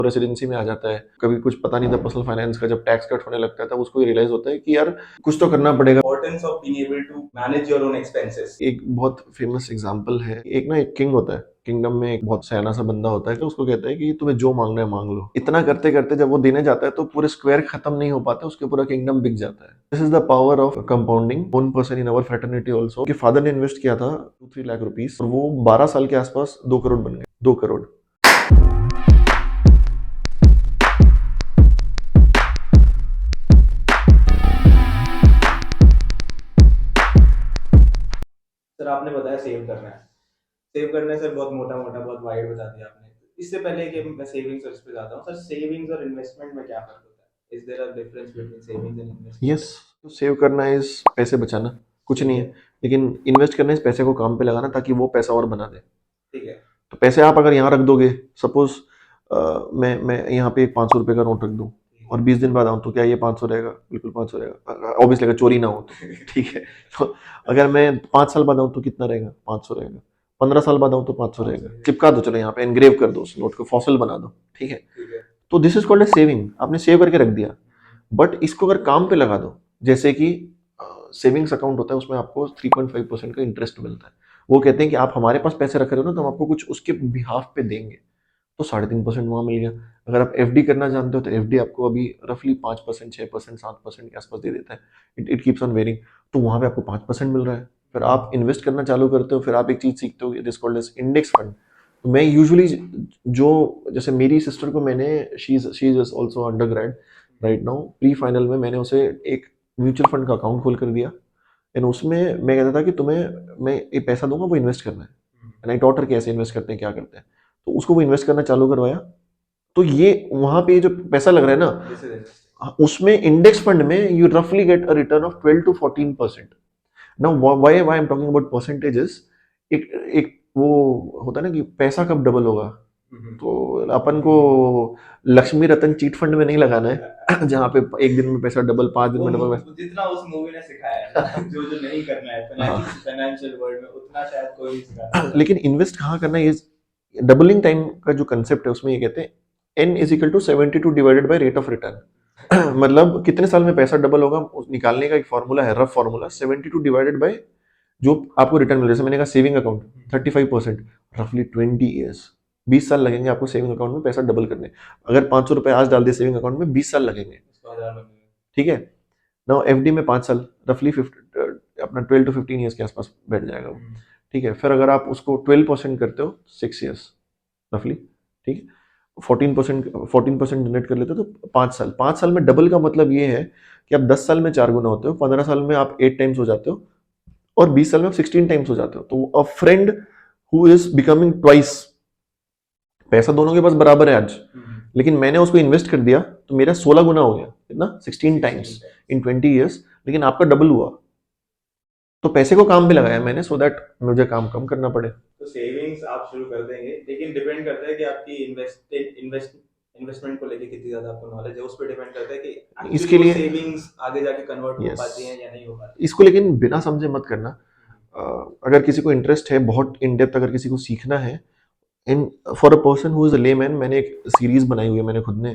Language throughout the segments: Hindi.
रेसिडेंसी में आ जाता है, कभी कुछ पता नहीं था पर्सनल फाइनेंस का, जब टैक्स कट होने लगता है तब उसको रियलाइज होता है कि यार कुछ तो करना पड़ेगा। Importance of being able to manage your own expenses. एक बहुत फेमस एग्जांपल है, एक ना एक किंग होता है, किंगडम में एक बहुत सयाना सा बंदा होता है कि उसको कहता है कि तुम्हें जो मांगना है मांग लो। इतना करते करते जब वो देने जाता है तो पूरे स्क्वायर खत्म नहीं हो पाते, उसके पूरा किंगडम बिक जाता है। This is the power of compounding. One person in our fraternity also, कि फादर ने इन्वेस्ट किया था 2-3 लाख रुपीस और वो 12 साल के आसपास 2 करोड़ बन गए। 2 करोड़। सर आपने बताया सेव करना है, सेव करने से बहुत मोटा मोटा बहुत वाइड बता दिया आपने। इससे पहले कि मैं सेविंग्स और इस पे जाता हूँ, सर सेविंग्स और इन्वेस्टमेंट में क्या फर्क होता है? Is there a difference between savings and investment? Yes, तो सेव करना इज पैसे बचाना, कुछ ठीक नहीं है। है। लेकिन इन्वेस्ट करना इस पैसे को काम पे लगाना ताकि वो पैसा और बना दे। ठीक है। तो पैसे आप अगर यहाँ रख दोगे, सपोज मैं यहाँ पे एक 500 रुपये का नोट रख दूँ ठीक और है। 20 दिन बाद आऊँ, तो क्या ये 500 रहेगा? बिल्कुल 500 रहेगा, ऑब्वियसली अगर चोरी ना हो तो। ठीक है। तो अगर मैं 5 साल बाद आऊँ तो कितना रहेगा? 500 रहेगा। 15 साल बाद आऊँ तो 500 रहेगा। चिपका दो, चलो यहाँ पे एनग्रेव कर दो, उस नोट को फॉसिल बना दो। ठीक है। ठीक है। तो this is called a saving, आपने सेव करके रख दिया। बट इसको अगर काम पे लगा दो, जैसे कि सेविंग्स अकाउंट होता है, उसमें आपको 3.5% का इंटरेस्ट मिलता है। वो कहते हैं कि आप हमारे पास पैसे रख रहे हो ना, तो हम आपको कुछ उसके बिहाफ पे देंगे। तो 3.5% वहां मिल गया। अगर आप एफडी करना जानते हो तो एफडी आपको अभी रफली 5%, 6%, 7% के आसपास दे देता है। It keeps on varying. तो वहां पे आपको 5% मिल रहा है। फिर आप इन्वेस्ट करना चालू करते हो, फिर आप एक चीज सीखते हो, this called as index fund. तो मैं यूजुअली जो, जैसे मेरी सिस्टर को मैंने, she is also undergrad right now, pre final में मैंने उसे एक म्यूचुअल फंड का अकाउंट खोल कर दिया। एंड उसमें मैं कहता था कि तुम्हें मैं ये पैसा दूंगा, वो इन्वेस्ट करना है। एंड आई टॉट हर कैसे इन्वेस्ट करते हैं, क्या करते हैं। तो उसको वो इन्वेस्ट करना चालू करवाया। तो ये वहां पे जो पैसा लग रहा है ना, दिस इज इंटरेस्टिंग। उसमें इंडेक्स फंड में यू रफली get a return of 12 to 14%। Now why I am talking about percentages, एक एक वो होता है ना कि पैसा कब डबल होगा। तो अपन को लक्ष्मी रतन चीट फंड में नहीं लगाना है जहाँ पे एक दिन में पैसा डबल, 5 दिन वो में डबल। जितना उस मूवी ने सिखाया है ना, जो जो नहीं करना है हाँ। फाइनेंशियल वर्ल्ड में, उतना शायद कोई नहीं सिखाता। लेकिन इन्वेस्ट कहाँ करना है, ये डबलिंग टाइम का जो कंसेप्ट है उसमें ये कहते हैं N is equal to 72 divided by rate of return. मतलब कितने साल में पैसा डबल होगा निकालने का एक फॉर्मूला है, रफ फॉर्मूला। 72 डिवाइडेड बाई जो आपको रिटर्न मिल रहा है। जैसे मैंने कहा सेविंग अकाउंट 35%, रफली 20 ईयर्स, 20 साल लगेंगे आपको सेविंग अकाउंट में पैसा डबल करने। अगर 500 रुपए आज डाल दिए सेविंग अकाउंट में, 20 साल लगेंगे। ठीक है। नाउ एफडी में 5 साल, रफली 50, अपना 12 to 15 ईयर्स के आसपास बैठ जाएगा वो। ठीक है। फिर अगर आप उसको 12% करते हो, 6 ईयर्स रफली। ठीक है। 14% जनरेट कर लेते हो तो 5 साल, 5 साल में डबल का मतलब ये है कि आप 10 साल में 4 गुना होते हो, 15 साल में आप 8 टाइम्स हो जाते हो, और 20 साल में आप 16 टाइम्स हो जाते हो। तो अ friend who is becoming twice, पैसा दोनों के पास बराबर है आज, लेकिन मैंने उसको इन्वेस्ट कर दिया तो मेरा 16 गुना हो गया, कितना? 16 टाइम्स इन 20 ईयर्स। लेकिन आपका डबल हुआ। तो पैसे को काम पे लगाया मैंने, सो दैट मुझे काम कम करना पड़े। तो सेविंग्स आप शुरू कर देंगे, लेकिन डिपेंड करता है कि आपकी इन्वेस्टमेंट को लेके कितनी ज्यादा आपको नॉलेज है, उस पर डिपेंड करता है कि एक्चुअली इसके वो लिए सेविंग्स आगे जाके कन्वर्ट हो यस, पाती हैं या नहीं हो पाती। इसको लेकिन बिना समझे मत करना। अगर किसी को इंटरेस्ट है बहुत इन डेप्थ, अगर किसी को सीखना है, in for a person who is a layman, मैंने एक सीरीज बनाई हुई है मैंने खुद ने,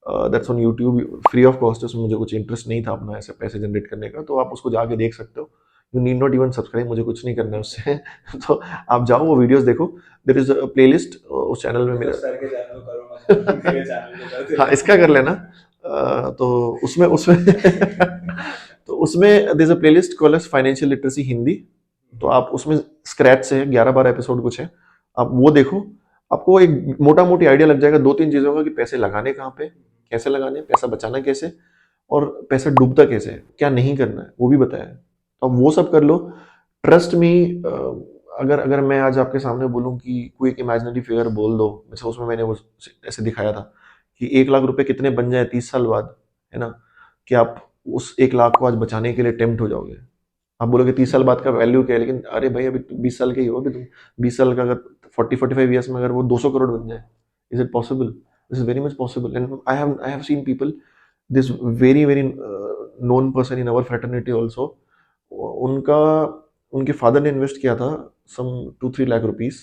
that's on YouTube, free of cost. उसमें मुझे कुछ इंटरेस्ट नहीं था अपना ऐसे पैसे जनरेट करने का, तो आप उसको जाके देख सकते हो। You need not even subscribe, मुझे कुछ नहीं करना है उससे। तो आप जाओ वो वीडियोस देखो। देयर इज अ प्लेलिस्ट उस चैनल में मेरा। सर के चैनल को करो मत, मेरे चैनल को कर हाँ, देना। इसका कर लेना। तो उसमें उसमें तो उसमें there is a playlist called as financial literacy Hindi. तो आप उसमें स्क्रैच से 11-12 एपिसोड कुछ है, आप वो देखो। आपको एक मोटा मोटी आइडिया लग जाएगा 2-3 चीजों का, कि पैसे लगाने कहाँ पे, कैसे लगाने, पैसा बचाना कैसे, और पैसा डूबता कैसे है, क्या नहीं करना है वो भी बताया है। तो आप वो सब कर लो। ट्रस्ट मी, अगर अगर मैं आज आपके सामने बोलूं कि कोई एक इमेजिनरी फिगर बोल दो, जैसे उसमें मैंने वो ऐसे दिखाया था कि 1 लाख रुपए कितने बन जाए 30 साल बाद, है ना, कि आप उस 1 लाख को आज बचाने के लिए टेम्प्ट हो जाओगे। आप बोलोगे 30 साल बाद का वैल्यू क्या है, लेकिन अरे भाई अभी 20 साल के ही हो अभी तुम। 20 साल का अगर 40-45 ईयर्स में अगर वो 200 करोड़ बन जाए, is it possible? This is very much possible. And I have seen people, this very very known person in our fraternity also, उनका, उनके फादर ने इन्वेस्ट किया था सम 2-3 लाख रुपीस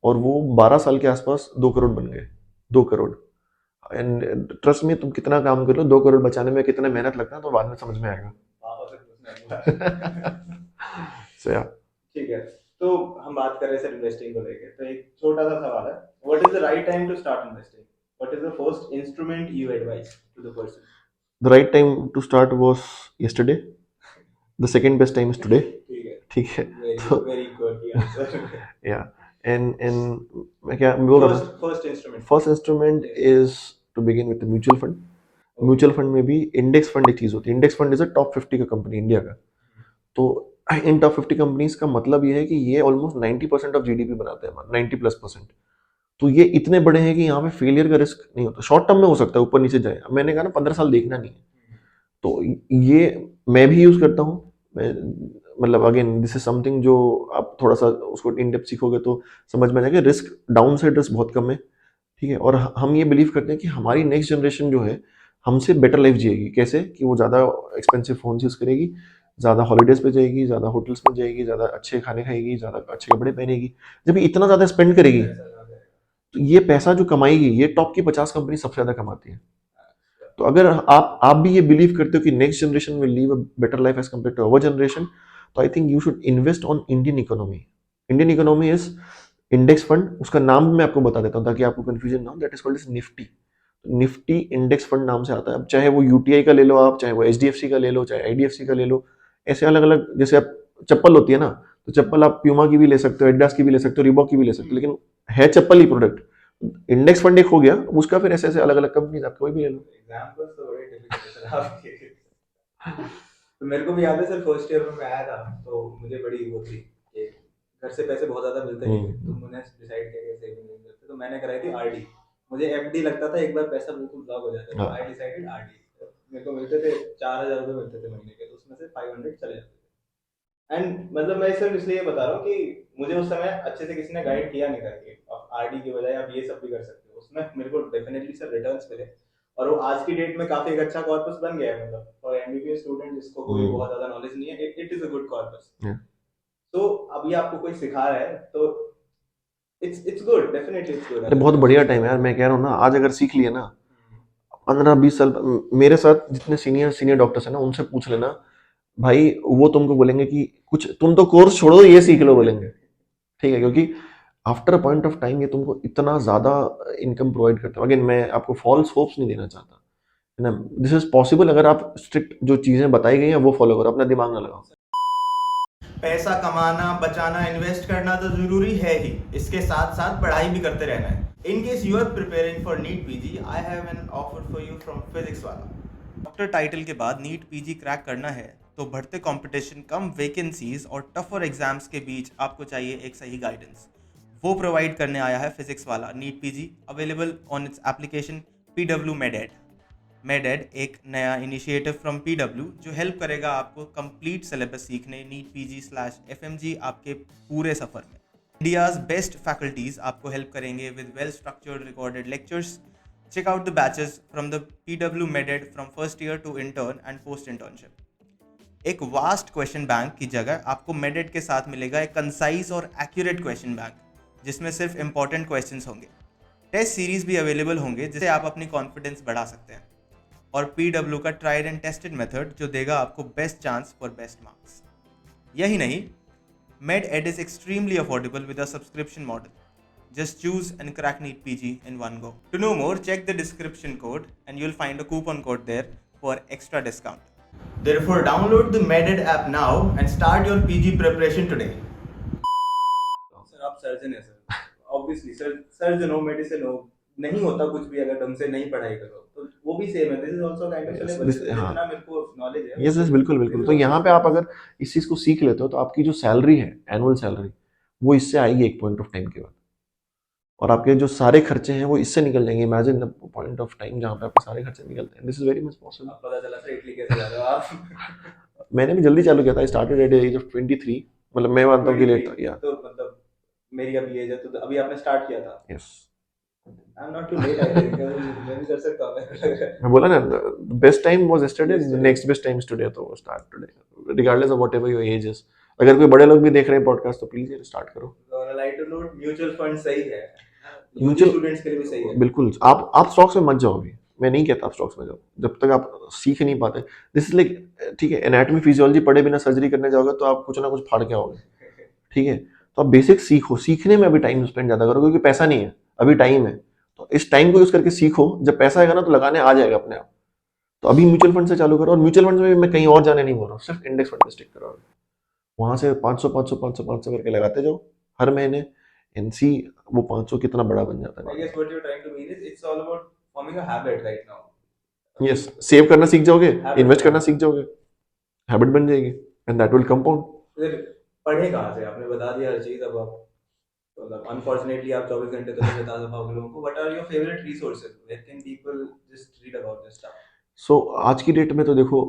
और वो 12 साल के आसपास 2 करोड़ बन गए। 2 करोड़। एंड ट्रस्ट में तुम कितना काम कर लो, 2 करोड़ बचाने में कितना मेहनत लगता है तो बाद में समझ में आएगा. पापा से पूछना है. So yeah. ठीक है, तो हम बात कर रहे हैं सर इन्वेस्टिंग को लेके, तो एक छोटा सा सवाल है, what is the right time to start investing, what is the first instrument you advice to the person. The right time to start was yesterday. The second best time is today. ठीक है, ठीक है. Very very good answer. Yeah. And मैं क्या बोल रहा था? First instrument. First instrument is to begin with mutual fund. Mutual fund में भी इंडेक्स फंड एक चीज होती है. Index fund is a top 50 का कंपनी इंडिया का. तो इन टॉप 50 कंपनीज का मतलब ये है कि ये ऑलमोस्ट 90% ऑफ जीडीपी बनाते हैं, 90+%. तो ये इतने बड़े हैं कि यहाँ पे फेलियर का रिस्क नहीं होता. शॉर्ट टर्म में हो सकता है ऊपर नीचे जाए. अब मैंने कहा ना 15 साल देखना नहीं है. तो ये मैं भी यूज करता हूँ. मतलब अगेन दिस इज समथिंग जो आप थोड़ा सा उसको इन डेप्थ सीखोगे तो समझ में आ जाएगा. रिस्क डाउन साइड रिस्क बहुत कम है. ठीक है. और हम ये बिलीव करते हैं कि हमारी नेक्स्ट जनरेशन जो है हमसे बेटर लाइफ जिएगी. कैसे कि वो ज़्यादा एक्सपेंसिव फोन यूज़ करेगी, ज़्यादा हॉलीडेज पे जाएगी, ज़्यादा होटल्स में जाएगी, ज़्यादा अच्छे खाने खाएगी, ज़्यादा अच्छे कपड़े पहनेगी. जब ये इतना ज़्यादा स्पेंड करेगी तो ये पैसा जो कमाएगी ये टॉप की 50 कंपनी सबसे ज़्यादा कमाती है. तो अगर आप भी ये बिलीव करते हो कि next generation will leave a better life as compared to our generation, तो I think you should invest on Indian economy. Indian economy is index fund. उसका नाम मैं आपको बता देता हूँ ताकि आपको कंफ्यूजन ना हो. That is called is Nifty. Nifty index fund नाम से आता है. अब चाहे वो यूटीआई का ले लो आप, चाहे वो एचडीएफसी का ले लो, चाहे आईडीएफसी का ले लो. ऐसे अलग अलग, जैसे आप चप्पल होती है ना, तो चप्पल आप प्यूमा की भी ले सकते हो, एडिडास की भी ले सकते हो, रिबॉक की भी ले सकते हो, लेकिन है चप्पल ही प्रोडक्ट. इंडेक्स फंड एक हो गया, उसका फिर ऐसे ऐसे अलग अलग कंपनीज आप कोई भी ले लो. एग्जांपल्स तो बड़े डिफिकल्ट है आपके. तो मेरे को भी याद है सर, फर्स्ट ईयर में मैं आया था तो मुझे बड़ी वो थी कि घर से पैसे बहुत ज्यादा मिलते नहीं थे, तो मैंने डिसाइड किया कि सेविंग नहीं करते, तो मैंने कराई थी आरडी. मुझे एफडी लगता था एक बार पैसा बिल्कुल ब्लॉक हो जाता था. I decided RD. मेरे को मिलते थे 4000 रुपए मिलते थे महीने के, तो उसमें से 500 चले जाते थे. एंड मतलब मैं सिर्फ इसलिए बता रहा हूँ कि मुझे उस समय अच्छे से किसी ने गाइड किया नहीं था कि आप आरडी की बजाय आप ये सब भी कर सकते हो. उसमें मेरे को डेफिनेटली सर रिटर्न्स मिले, और वो आज की डेट में काफी एक अच्छा कॉर्पस बन गया है. मतलब फॉर एमबीबीएस स्टूडेंट जिसको कोई बहुत ज्यादा नॉलेज नहीं है, it is a good corpus. तो अभी आपको कोई सिखा रहा है तो it's good, definitely it's good. अरे बहुत बढ़िया टाइम है यार. मैं कह रहा हूँ ना, आज अगर सीख लिया ना, 15-20 साल मेरे साथ जितने सीनियर सीनियर डॉक्टर्स हैं ना, उनसे पूछ लेना भाई, वो तुमको बोलेंगे कि कुछ तुम तो कोर्स छोड़ो, ये सीख लो बोलेंगे. ठीक है. क्योंकि after a point of time ये तुमको इतना ज्यादा इनकम प्रोवाइड करता है. अगेन मैं आपको फॉल्स होप्स नहीं देना चाहता, है ना. दिस इज पॉसिबल अगर आप स्ट्रिक्ट जो चीजें बताई गई हैं वो फॉलो करो, अपना दिमाग ना लगाओ. पैसा कमाना, बचाना, इन्वेस्ट करना तो जरूरी है ही, इसके साथ साथ पढ़ाई भी करते रहना है. In case you are preparing for NEET PG, I have an offer for you from Physics Wallah. Doctor title के बाद नीट पीजी क्रैक करना है तो बढ़ते कंपटीशन, कम वैकेंसीज और टफर एग्जाम्स के बीच आपको चाहिए एक सही गाइडेंस. वो प्रोवाइड करने आया है फिजिक्स वाला NEET PG, available on its application PW MedEd. MedEd एक नया इनिशिएटिव फ्रॉम पीडब्ल्यू जो हेल्प करेगा आपको कंप्लीट सिलेबस सीखने नीट पीजी/एफएमजी आपके पूरे सफर में. इंडियाज बेस्ट फैकल्टीज आपको हेल्प करेंगे with well structured recorded lectures. Check out the batches from the PW MedEd from first year to intern and post internship. एक वास्ट क्वेश्चन बैंक की जगह आपको मेडेड के साथ मिलेगा एक कंसाइज और एक्यूरेट क्वेश्चन बैंक जिसमें सिर्फ इंपॉर्टेंट क्वेश्चंस होंगे. टेस्ट सीरीज भी अवेलेबल होंगे जिससे आप अपनी कॉन्फिडेंस बढ़ा सकते हैं. और पीडब्ल्यू का ट्राइड एंड टेस्टेड मेथड जो देगा आपको best chance for best marks. यही नहीं, MedEd is extremely affordable with a subscription model. Just choose and crack NEET PG in one go. To know more, check the description code and you'll find a coupon code there for extra discount. Therefore, download the MedEd app now and start your PG preparation today. Sir आप सर्जन है सर, ऑब्वियसली सर्जन हो, मेडिसिन हो, नहीं होता कुछ भी अगर ढंग से नहीं पढ़ाई करो, तो वो भी सेम है. This is also kind of syllabus. जितना मेरे को नॉलेज है. यस यस, बिल्कुल बिल्कुल. तो यहाँ पे आप अगर इस चीज को सीख लेते हो तो आपकी जो सैलरी है, एनुअल सैलरी, वो इससे आएगी एक पॉइंट ऑफ टाइम के बाद. और आपके जो सारे खर्चे हैं वो इससे निकल जाएंगे. Imagine the point of time जहाँ पे आपके सारे खर्चे निकलते हैं. This is very much possible. पता चला सर इटली कैसे जा रहे हो आप. मैंने भी जल्दी चालू किया था. I started at age of 23. मतलब मैं मानता हूँ कि लेट था. या तो मतलब मेरी अभी एज है, तो अभी आपने स्टार्ट किया था. Yes, I am not too late, I think. मैं भी कर सकता हूं. मैं बोला ना, best time was yesterday, next best time is today. तो start today regardless of whatever your age is. अगर कोई बड़े लोग भी देख रहे हैं पॉडकास्ट तो प्लीज ये स्टार्ट करो. On a lighter note, mutual fund सही है. यूजी म्यूचुअल स्टूडेंट्स के लिए भी सही है। बिल्कुल आप स्टॉक्स में मत जाओ अभी, मैं नहीं कहता आप स्टॉक्स में जाओ जब तक आप सीख नहीं पाते। दिस इज लाइक ठीक है, एनाटॉमी फिजियोलॉजी पढ़े बिना सर्जरी करने जाओगे तो आप कुछ ना कुछ फाड़ के आओगे, ठीक है। तो आप बेसिक सीखो, सीखने में अभी टाइम स्पेंड ज्यादा करो क्योंकि पैसा नहीं है, अभी टाइम है। तो इस टाइम को यूज करके सीखो, जब पैसा आएगा ना तो लगाने आ जाएगा अपने आप। तो अभी म्यूचुअल फंड से चालू करो, और म्यूचुअल फंड में मैं कहीं और जाने नहीं बोल रहा हूँ, सिर्फ इंडेक्स फंड में स्टिक करो। वहां से 500 500 500 500 करके लगाते जाओ हर महीने, एनसी वो 500 कितना बड़ा बन जाता है I बाद guess what you're trying to mean is it's all about forming a habit right now. में। यस, सेव करना सीख जाओगे, Habit इन्वेस्ट करना बनाना। सीख जाओगे, हैबिट बन जाएगी, एंड दैट विल कंपाउंड। फिर पढ़े कहाँ से? आपने बता दिया हर चीज। अब आप मतलब अनफॉर्चुनेटली आप 24 घंटे तो नहीं बता पाओगे लोगों को। What are your favourite resources? Where can people just read about this stuff? So आज की डेट में तो देखो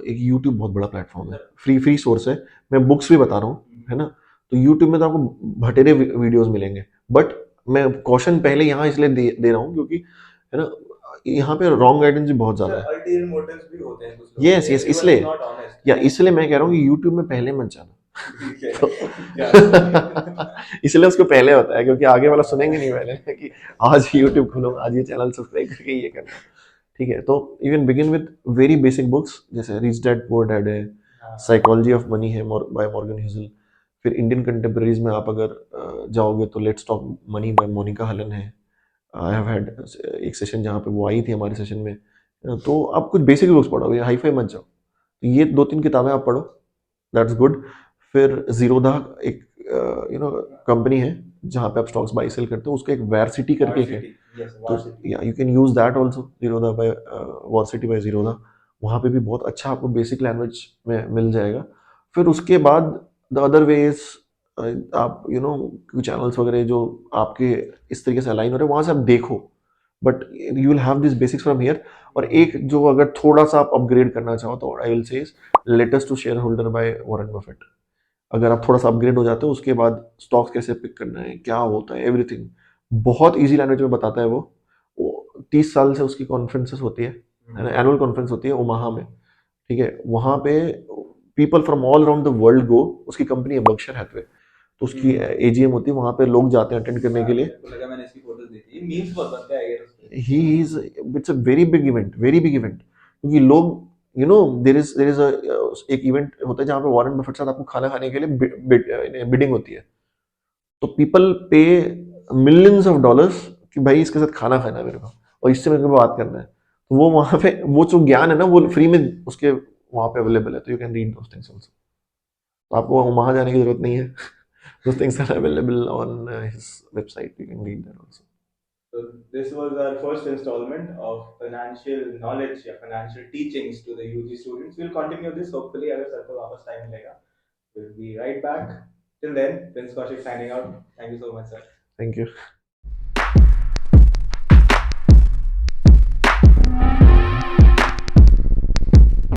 एक यूट्यूब बहुत बड़ा प्लेटफॉर्म है, फ्री फ्री सोर्स है। मैं बुक्स भी बता रहा हूँ, है ना। तो यूट्यूब में तो आपको भटेरे वीडियोस मिलेंगे, बट मैं कॉशन पहले यहाँ इसलिए दे रहा हूँ क्योंकि, है ना, यहाँ पे रॉन्ग गाइडेंस भी बहुत ज्यादा है। अल्टीरियर मोटिव्स भी होते हैं कुछ लोगों यस के। यस, एवरीवन इज इसलिए नॉट ऑनेस्ट या एंड इसलिए मैं कह रहा हूँ कि यूट्यूब में पहले मत जाना। ठीक है। तो क्या सही इसलिए उसको पहले होता है क्योंकि आगे वाला सुनेंगे नहीं पहले कि आज यूट्यूब खोलो, आज ये चैनल सब्सक्राइब करके ये करना, ठीक है। तो even begin with very basic books, जैसे रिच डैड पुअर डैड है, हाँ। साइकोलॉजी ऑफ मनी है बाय मॉर्गन ह्यूजल। फिर इंडियन कंटेम्प्रेरीज में आप अगर जाओगे तो let's talk money by Monika Halan है। आई हैव हैड एक सेशन जहाँ पे वो आई थी हमारे सेशन में। तो आप कुछ बेसिक बुक्स पढ़ो, ये हाई फाई मत जाओ। तो ये 2-3 किताबें आप पढ़ो, दैट्स गुड। फिर जीरोधा एक कंपनी है जहाँ पे आप स्टॉक्स बाई सेल करते हो, उसका एक वैरसिटी करके एक है। वार्सिटी। यस, तो वार्सिटी। या you can use that also, Zerodha by varsity by Zerodha. वहाँ पे भी बहुत अच्छा आपको बेसिक लैंग्वेज में मिल जाएगा। फिर उसके बाद द अदर वेज, आप कुछ चैनल्स वगैरह जो आपके इस तरीके से अलाइन हो रहे हैं वहाँ से आप देखो, but you will have this basics from here. और एक जो अगर थोड़ा सा आप अपग्रेड करना चाहो तो I will say letters to shareholder by Warren Buffett. अगर आप थोड़ा सा अपग्रेड हो जाते हो उसके बाद स्टॉक्स कैसे पिक करना है, क्या होता है, एवरीथिंग बहुत इजी लैंग्वेज में बताता है वो 30 साल से उसकी कॉन्फ्रेंसेस होती है ना, एनुअल कॉन्फ्रेंस होती है ओमाहा में, ठीक है। वहाँ पे people from all around the world go, उसकी कंपनी है बर्कशायर हैथवे, तो उसकी एजीएम होती है, वहाँ पे लोग जाते हैं अटेंड करने के लिए। मेरे को लगा मैंने इसकी फोटोज देखी। ये मीम्स बहुत बनते हैं आई गेस उसपे। He is, it's a very big event, very big event, क्योंकि लोग देयर इज एक इवेंट होता है जहाँ पे वॉरेन बफेट साथ आपको खाना खाने के लिए बिडिंग होती है। तो पीपल पे मिलियंस ऑफ डॉलर्स कि भाई इसके साथ खाना खाना है मेरे को और इससे मेरे को बात करना है। तो वो वहां पे वो जो ज्ञान है ना वो फ्री में उसके वहां पे अवेलेबल है, तो you can read those things also. तो आपको वहां जाने की जरूरत नहीं है, those things are available on his website, you can read that also. So this was our first installment of financial knowledge या financial teachings to the UG students. We'll continue this hopefully अगर सर को वापस टाइम मिलेगा. We'll be right back. Till then, Prince Kaushik signing out. Thank you so much, sir. Thank you.